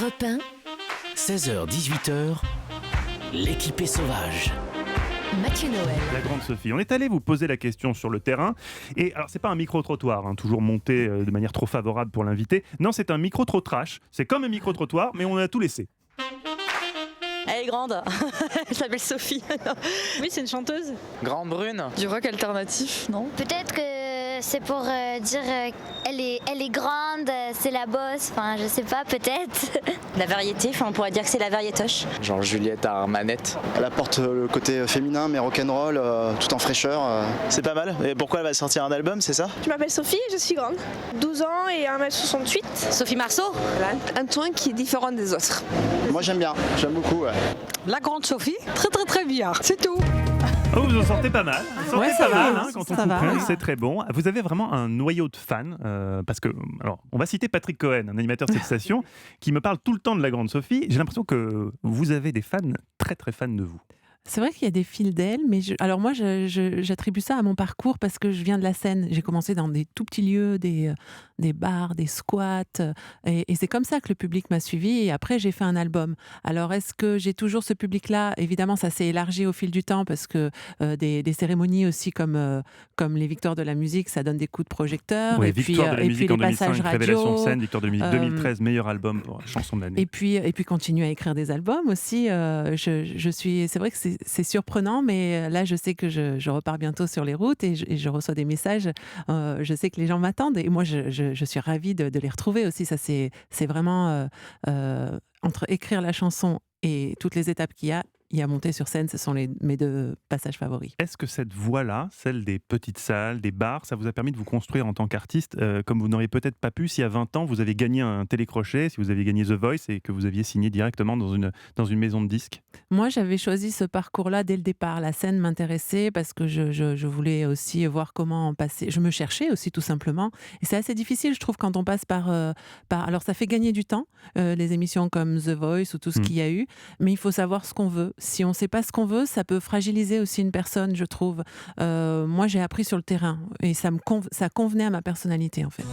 Europe 1, 16h-18h, l'équipée sauvage. Mathieu Noël. La grande Sophie, on est allé vous poser la question sur le terrain. Et alors, c'est pas un micro-trottoir, toujours monté de manière trop favorable pour l'invité. Non, c'est un micro-trottrache. C'est comme un micro-trottoir, mais on a tout laissé. Elle est grande, elle s'appelle Sophie. Oui, c'est une chanteuse. Grande brune. Du rock alternatif, non? Peut-être que c'est pour dire elle est grande, c'est la bosse, enfin je sais pas, peut-être. La variété, on pourrait dire que c'est la variétoche. Genre Juliette Armanette. Elle apporte le côté féminin mais rock'n'roll, tout en fraîcheur. C'est pas mal. Et pourquoi elle va sortir un album, c'est ça? Je m'appelle Sophie et je suis grande. 12 ans et 1m68. Sophie Marceau. Elle a un ton qui est différent des autres. Moi j'aime beaucoup. Ouais. La grande Sophie, très bien, c'est tout. Oh, vous en sortez pas mal. Vous en sortez ça pas va, mal, quand on ça va. comprend, c'est très bon. Vous avez vraiment un noyau de fans, parce que, alors, on va citer Patrick Cohen, un animateur de cette station, qui me parle tout le temps de la grande Sophie. J'ai l'impression que vous avez des fans très fans de vous. C'est vrai qu'il y a des fils d'elle, mais alors moi, j'attribue ça à mon parcours parce que je viens de la scène. J'ai commencé dans des tout petits lieux, des bars, des squats, et c'est comme ça que le public m'a suivi. Et après, j'ai fait un album. Alors, est-ce que j'ai toujours ce public-là? Évidemment, ça s'est élargi au fil du temps parce que des cérémonies aussi comme les Victoires de la musique, ça donne des coups de projecteur. Ouais, et Victoire de la puis musique les en 2005, passages radio. Révélation de scène, Victoire de la musique 2013, meilleur album pour la chanson de l'année. Et puis continuer à écrire des albums aussi. C'est vrai que c'est surprenant, mais là, je sais que je repars bientôt sur les routes et je reçois des messages. Je sais que les gens m'attendent et moi, je suis ravie de les retrouver aussi. Ça, c'est vraiment entre écrire la chanson et toutes les étapes qu'il y a monter sur scène, ce sont mes deux passages favoris. Est-ce que cette voie-là, celle des petites salles, des bars, ça vous a permis de vous construire en tant qu'artiste comme vous n'auriez peut-être pas pu si à 20 ans vous avez gagné un télécrochet, si vous aviez gagné The Voice et que vous aviez signé directement dans une maison de disques? Moi, j'avais choisi ce parcours-là dès le départ. La scène m'intéressait parce que je voulais aussi voir comment passer. Je me cherchais aussi tout simplement. Et c'est assez difficile, je trouve, quand on passe par... Alors, ça fait gagner du temps, les émissions comme The Voice ou tout ce qu'il y a eu, mais il faut savoir ce qu'on veut. Si on ne sait pas ce qu'on veut, ça peut fragiliser aussi une personne, je trouve. Moi, j'ai appris sur le terrain et ça convenait à ma personnalité, en fait.